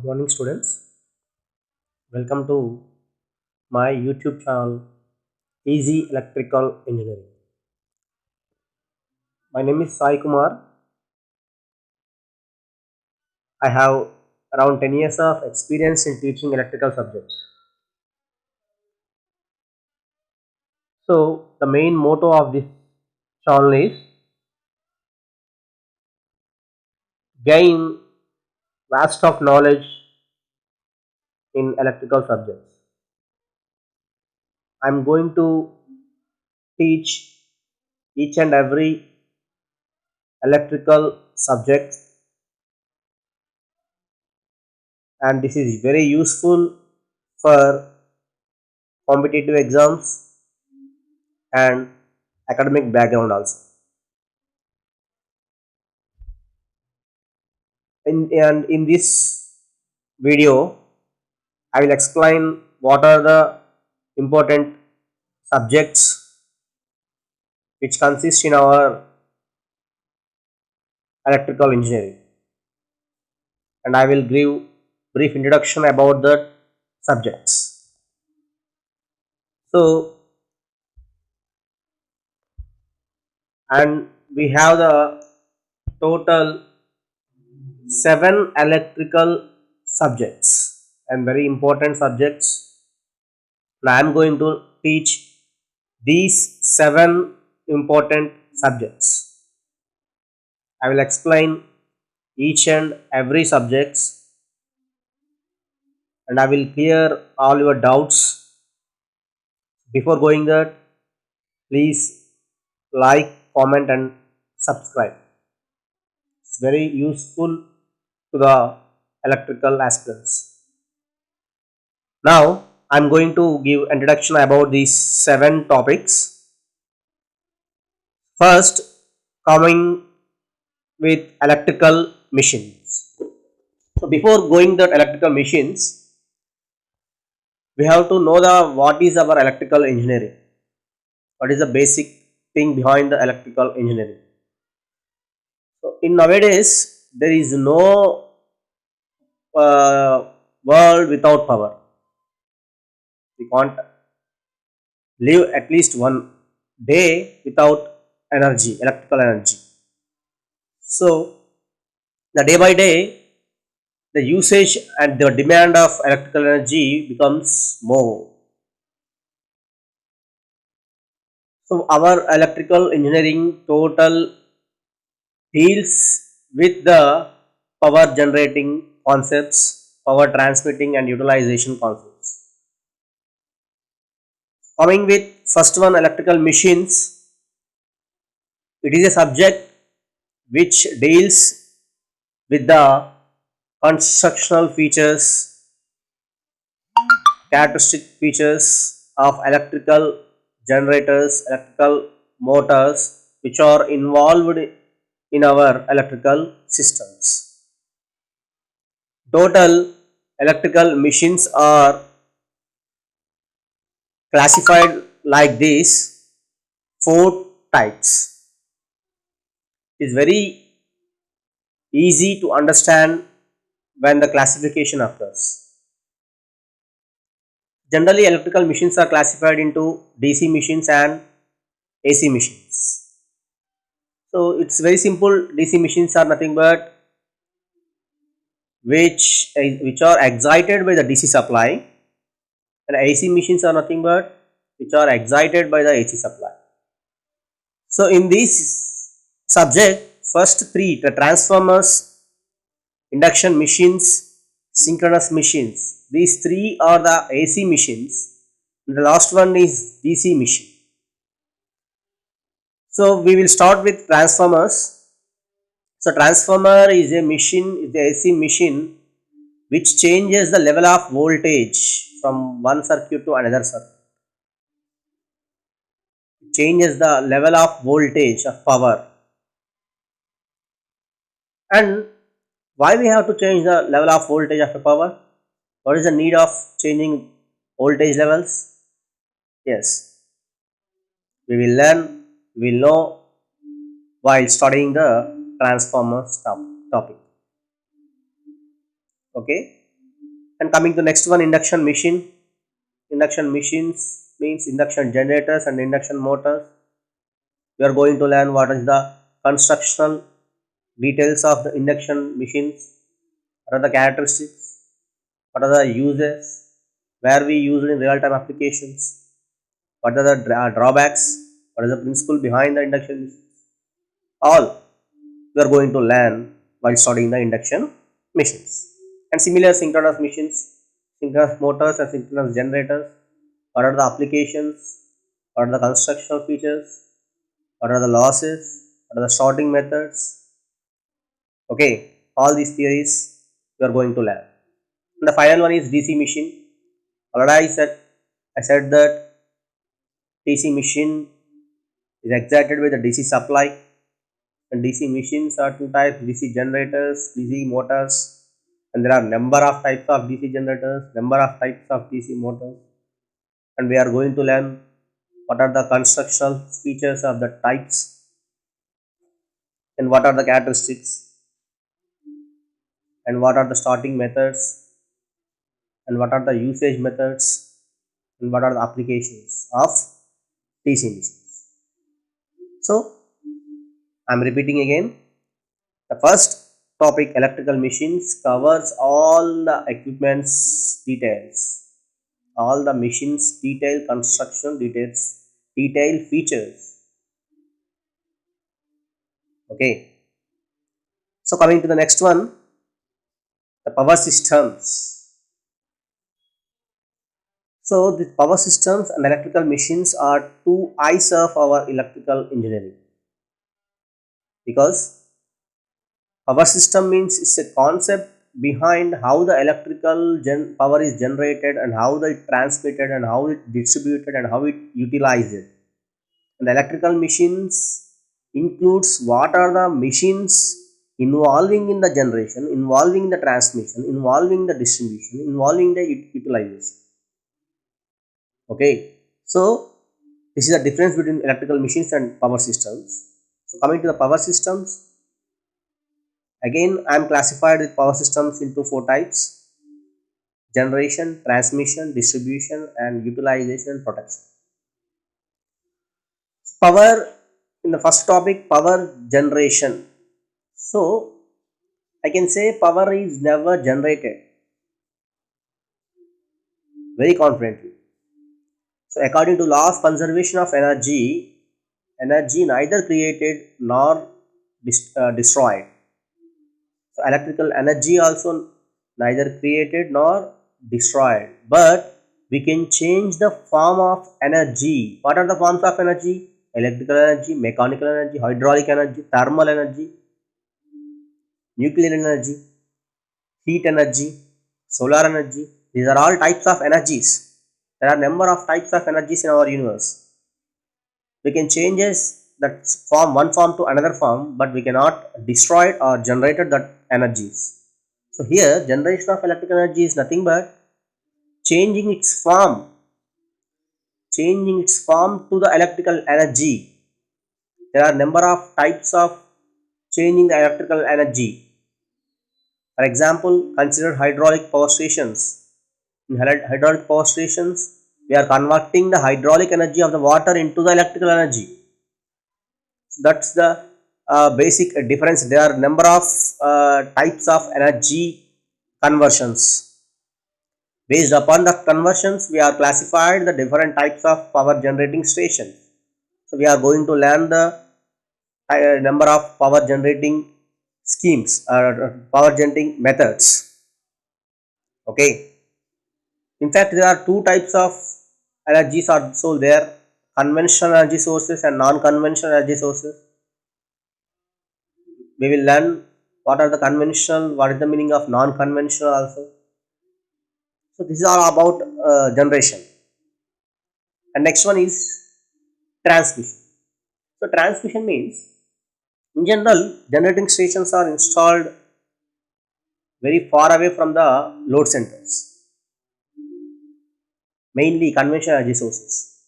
morning, students. Welcome to my YouTube channel, Easy Electrical Engineering. My name is Sai Kumar. I have around 10 years of experience in teaching electrical subjects. So, the main motto of this channel is gain vast of knowledge in electrical subjects. I am going to teach each and every electrical subject, and this is very useful for competitive exams and academic background also. In this video, I will explain what are the important subjects which consist in our electrical engineering, and I will give brief introduction about the subjects. So, and we have the total 7 electrical subjects and very important subjects. Now I am going to teach these 7 important subjects. I will explain each and every subjects, and I will clear all your doubts. Before going that, please like, comment and subscribe. It's very useful to the electrical aspirants. Now I am going to give introduction about these 7 topics. First, coming with electrical machines. So before going to electrical machines, we have to know the what is our electrical engineering. What is the basic thing behind the electrical engineering? So in nowadays there is no world without power. We can't live at least one day without energy, electrical energy. So the day by day the usage and the demand of electrical energy becomes more. So our electrical engineering total deals with the power generating concepts, power transmitting and utilization concepts. Coming with first one, electrical machines. It is a subject which deals with the constructional features, characteristic features of electrical generators, electrical motors which are involved in our electrical systems. Total electrical machines are classified like this: 4 types. It is very easy to understand when the classification occurs. Generally, electrical machines are classified into DC machines and AC machines. So it's very simple. DC machines are nothing but which are excited by the DC supply, and AC machines are nothing but which are excited by the AC supply. So in this subject, first 3, the transformers, induction machines, synchronous machines. These 3 are the AC machines. The last one is DC machine. So we will start with transformers. So transformer is a machine, is a AC machine which changes the level of voltage from one circuit to another circuit. It changes the level of voltage of power. And why we have to change the level of voltage of the power? What is the need of changing voltage levels? Yes, we will learn, we will know while studying the transformers topic. Okay. And coming to next one, induction machine. Induction machines means induction generators and induction motors. We are going to learn what is the constructional details of the induction machines, what are the characteristics, what are the uses, where we use it in real time applications, what are the drawbacks, what is the principle behind the induction machines. All we are going to learn while studying the induction machines. And similar synchronous machines, synchronous motors and synchronous generators, what are the applications, what are the constructional features, what are the losses, what are the sorting methods. Okay, all these theories we are going to learn. And the final one is DC machine. Already I said that DC machine is excited with a DC supply, and DC machines are two types: DC generators, DC motors, and there are number of types of DC generators, number of types of DC motors, and we are going to learn what are the constructional features of the types and what are the characteristics and what are the starting methods and what are the usage methods and what are the applications of DC machines. So I am repeating again, the first topic, electrical machines, covers all the equipments details, all the machines detail, construction details, detail features. Okay, so coming to the next one, the power systems. So the power systems and electrical machines are two eyes of our electrical engineering, because power system means it's a concept behind how the electrical power is generated and how it transmitted and how it distributed and how it utilized. And the electrical machines includes what are the machines involving in the generation, involving the transmission, involving the distribution, involving the utilization. Okay, so this is the difference between electrical machines and power systems. So coming to the power systems, again I am classified with power systems into four types: generation, transmission, distribution, and utilization and protection. Power, in the first topic, power generation. So I can say power is never generated, very confidently. So according to law of conservation of energy, energy neither created nor destroyed. So electrical energy also neither created nor destroyed, but we can change the form of energy. What are the forms of energy? Electrical energy, mechanical energy, hydraulic energy, thermal energy, nuclear energy, heat energy, solar energy. These are all types of energies. There are number of types of energies in our universe. We can change that form, one form to another form, but we cannot destroy it or generate that energies. So here generation of electrical energy is nothing but changing its form to the electrical energy. There are number of types of changing the electrical energy. For example, consider hydraulic power stations. In hydraulic power stations, we are converting the hydraulic energy of the water into the electrical energy. So that's the basic difference. There are number of types of energy conversions. Based upon the conversions, we are classified the different types of power generating stations. So we are going to learn the number of power generating schemes or power generating methods. Okay. In fact, there are two types of energies also there: conventional energy sources and non-conventional energy sources. We will learn what are the conventional, what is the meaning of non-conventional also. So this is all about generation. And next one is transmission. So transmission means, in general, generating stations are installed very far away from the load centers, mainly conventional energy sources.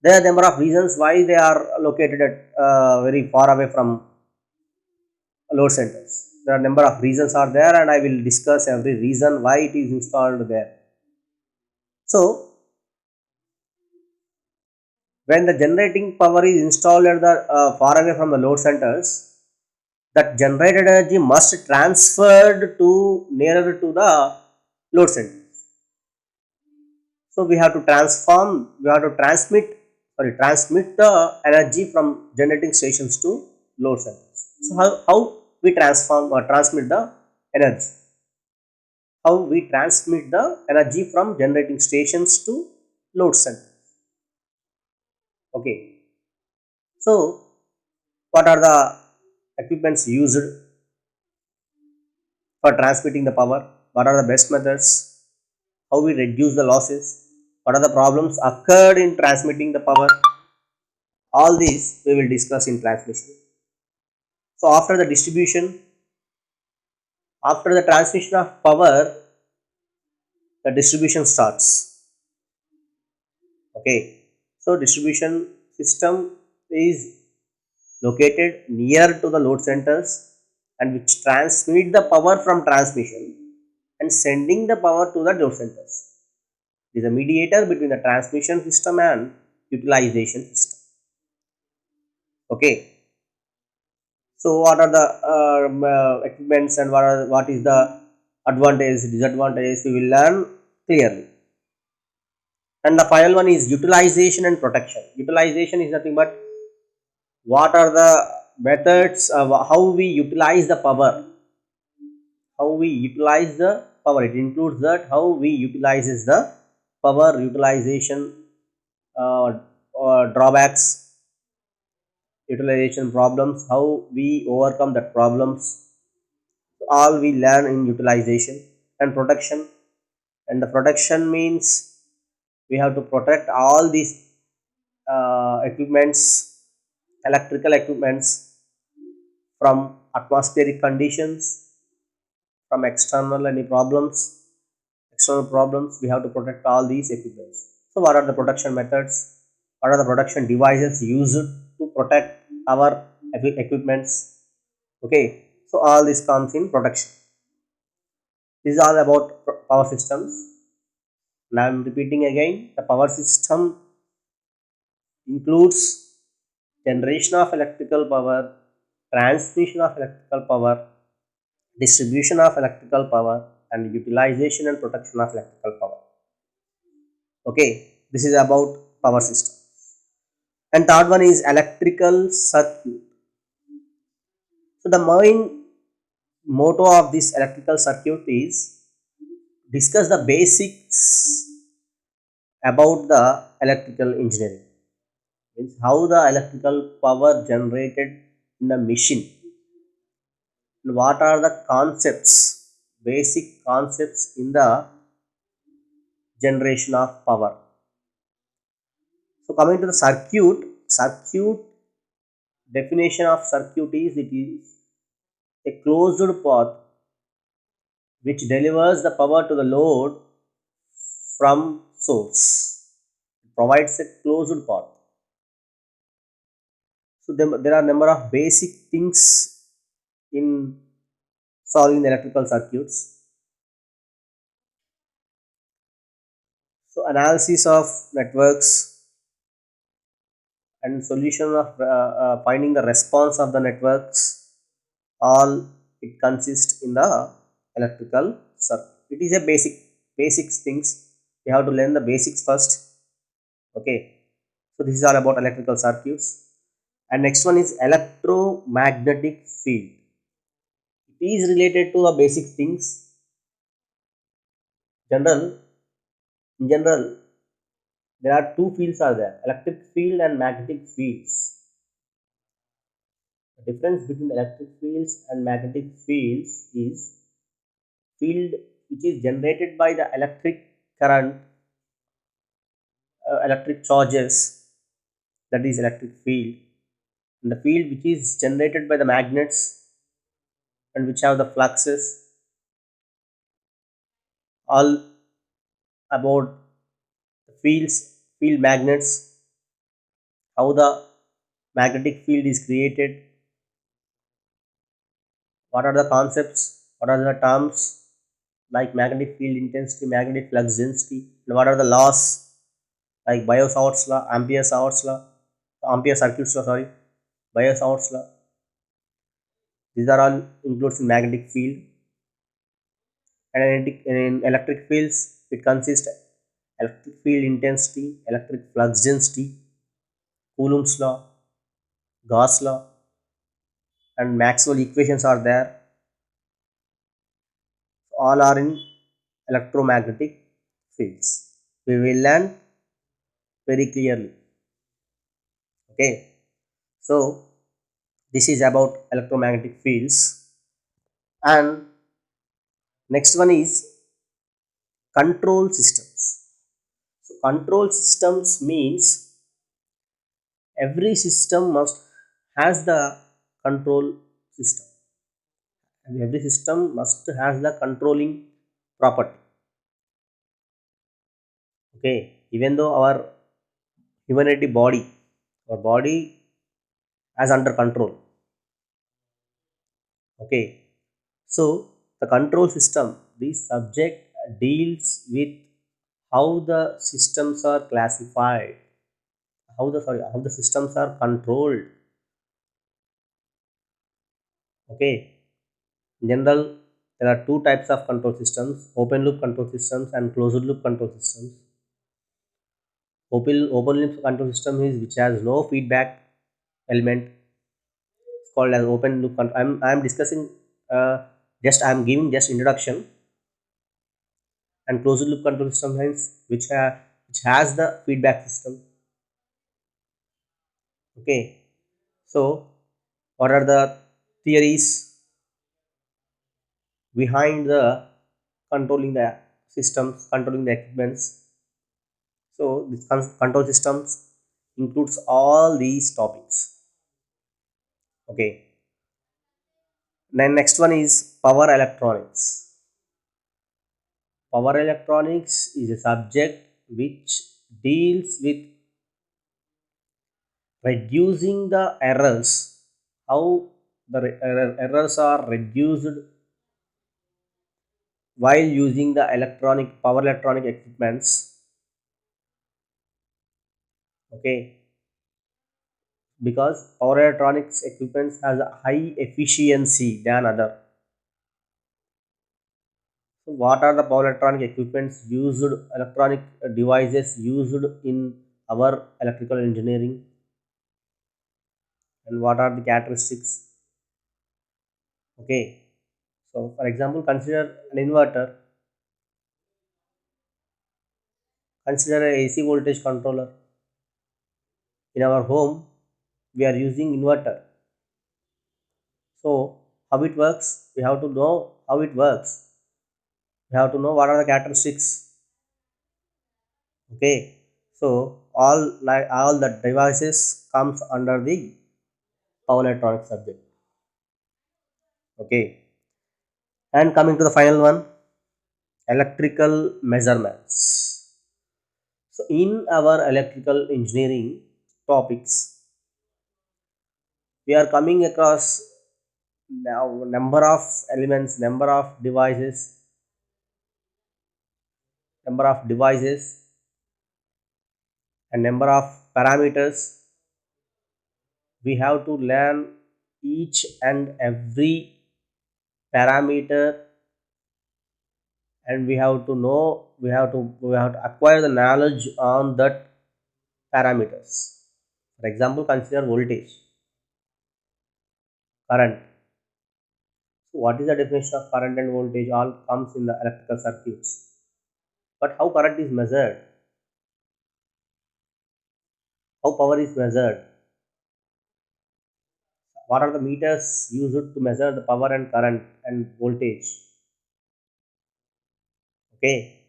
There are a number of reasons why they are located at very far away from load centers. There are number of reasons are there, and I will discuss every reason why it is installed there. So when the generating power is installed at the far away from the load centers, that generated energy must transferred to nearer to the load center. So we have to transmit the energy from generating stations to load centers. So how we transform or transmit the energy? How we transmit the energy from generating stations to load centers? Okay. So what are the equipments used for transmitting the power? What are the best methods? How we reduce the losses? What are the problems occurred in transmitting the power? All these we will discuss in transmission. So after the transmission of power, the distribution starts. Okay. So distribution system is located near to the load centers and which transmit the power from transmission and sending the power to the load centers. It is a mediator between the transmission system and utilization system. Okay. So what are the equipments and what is the advantage, disadvantages, we will learn clearly. And the final one is utilization and protection. Utilization is nothing but what are the methods of how we utilize the power. How we utilize the power. It includes that how we utilizes the power utilization, drawbacks, utilization problems, how we overcome the problems. All we learn in utilization and protection. And the protection means we have to protect all these equipments, electrical equipments, from atmospheric conditions, from external problems. We have to protect all these equipments. So what are the protection methods? What are the protection devices used to protect our equipments? Okay, so all this comes in protection. This is all about power systems. Now I am repeating again, the power system includes generation of electrical power, transmission of electrical power, distribution of electrical power, and utilization and protection of electrical power. Okay, this is about power system. And third one is electrical circuit. So the main motto of this electrical circuit is discuss the basics about the electrical engineering. Means how the electrical power generated in the machine, and what are the basic concepts in the generation of power. So coming to the circuit definition of circuit is it is a closed path which delivers the power to the load from source. It provides a closed path. So there are number of basic things in solving the electrical circuits. So analysis of networks and solution of finding the response of the networks, all it consists in the electrical circuit. It is a basics things. We have to learn the basics first. Okay, so this is all about electrical circuits. And next one is electromagnetic field. It is related to the basic things. In general, there are two fields are there: electric field and magnetic fields. The difference between electric fields and magnetic fields is field which is generated by the electric current, electric charges, that is electric field, and the field which is generated by the magnets and which have the fluxes, all about the field magnets, how the magnetic field is created, What are the concepts, what are the terms like magnetic field intensity, magnetic flux density, and what are the laws like Bio-Savart's law, Ampere circuits law, sorry, Bio-Savart's law. These are all includes in magnetic field. And in electric fields, it consists electric field intensity, electric flux density, Coulomb's law, Gauss law, and Maxwell equations are there. All are in electromagnetic fields. We will learn very clearly. Okay, so this is about electromagnetic fields, and next one is control systems. So control systems means every system must has the control system, and every system must has the controlling property. Okay, even though our humanity body, our body is under control. Okay, so the control system, this subject deals with how the systems are classified, how the systems are controlled. Okay, in general, there are two types of control systems: open loop control systems and closed loop control systems. Open loop control system is which has no feedback element. It's called as open loop control. I'm discussing just I'm giving just introduction. And closed loop control system means which has the feedback system. Okay, so what are the theories behind the controlling the systems, controlling the equipments? So this control systems includes all these topics. Okay, then next one is power electronics. Power electronics is a subject which deals with reducing the errors, how the errors are reduced while using the power electronic equipments. Okay, because power electronics equipments has a high efficiency than other. So what are the power electronic equipments used, electronic devices used in our electrical engineering, and what are the characteristics? Okay, so for example, consider an inverter, consider a AC voltage controller. In our home, we are using inverter. So how it works? We have to know how it works. We have to know what are the characteristics. Okay, so all the devices comes under the power electronic subject. Okay, and coming to the final one, electrical measurements. So in our electrical engineering topics, we are coming across now number of elements, number of devices, and number of parameters. We have to learn each and every parameter, and we have to acquire the knowledge on that parameters. For example, consider voltage, current. So what is the definition of current and voltage? All comes in the electrical circuits. But how current is measured, how power is measured, what are the meters used to measure the power and current and voltage? Okay,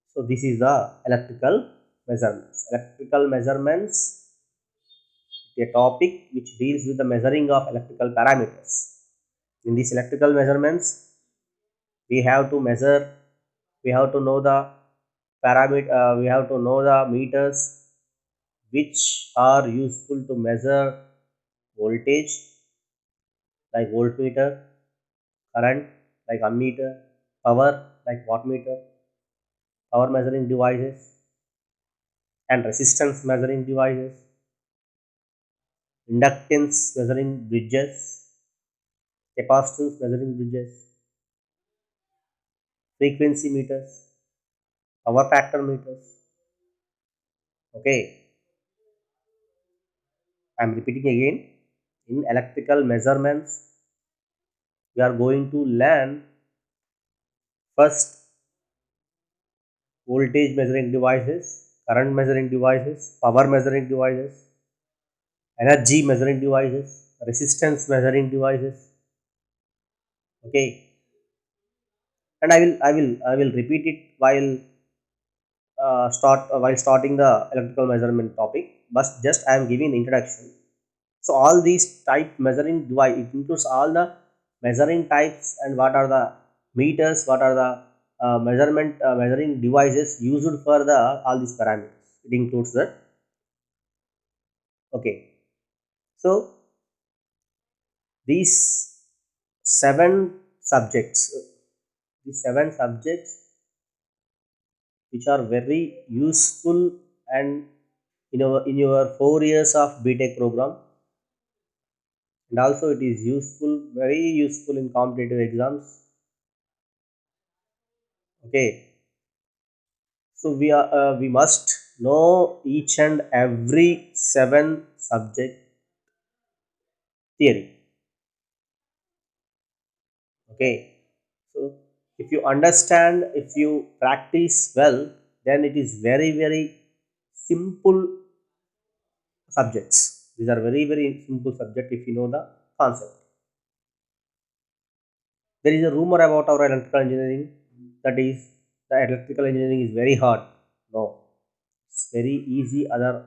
so this is the electrical measurements. Electrical measurements, a topic which deals with the measuring of electrical parameters. In these electrical measurements, we have to measure, we have to know the we have to know the meters which are useful to measure voltage, like voltmeter, current like ammeter, power like wattmeter, power measuring devices, and resistance measuring devices, inductance measuring bridges, capacitance measuring bridges, frequency meters, power factor meters. Okay, I am repeating again. In electrical measurements, we are going to learn first voltage measuring devices, current measuring devices, power measuring devices, energy measuring devices, resistance measuring devices. Okay, and I will repeat it while starting the electrical measurement topic. But just I am giving the introduction. So all these type measuring device, it includes all the measuring types and what are the meters, what are the measuring devices used for the all these parameters. It includes that. Okay, so these seven subjects, these seven subjects which are very useful and in your 4 years of BTech program, and also it is useful, very useful in competitive exams. Okay, so we must know each and every seven subject theory. Okay, so if you understand, if you practice well, then it is very simple subjects. These are very simple subject if you know the concept. There is a rumor about our electrical engineering, that is the electrical engineering is very hard. No, it's very easy other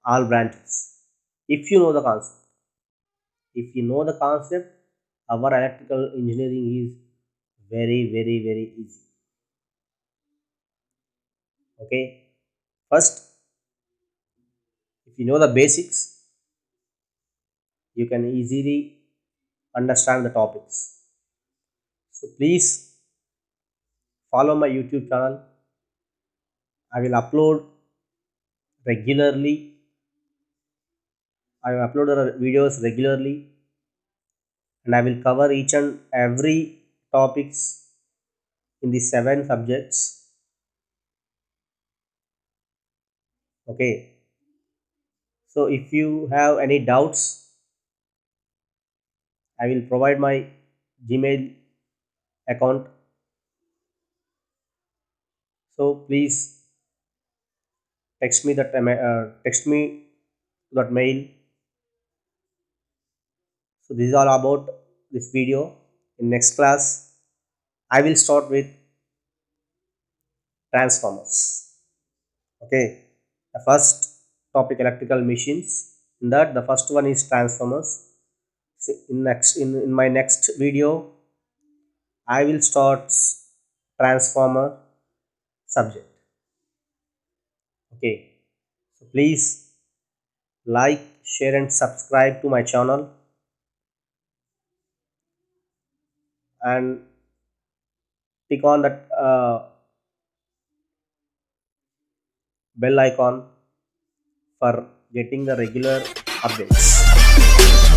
all branches if you know the concept. If you know the concept, our electrical engineering is very easy. Okay, first, if you know the basics, you can easily understand the topics. So please follow my YouTube channel. I will upload regularly. I will upload the videos regularly, and I will cover each and every topics in the seven subjects. Okay, so if you have any doubts, I will provide my Gmail account. So please text me that mail. So this is all about this video. In next class, I will start with transformers. Okay, the first topic electrical machines. In that, the first one is transformers. So in my next video, I will start transformer subject. Okay, so please like, share, and subscribe to my channel, and click on that bell icon for getting the regular updates.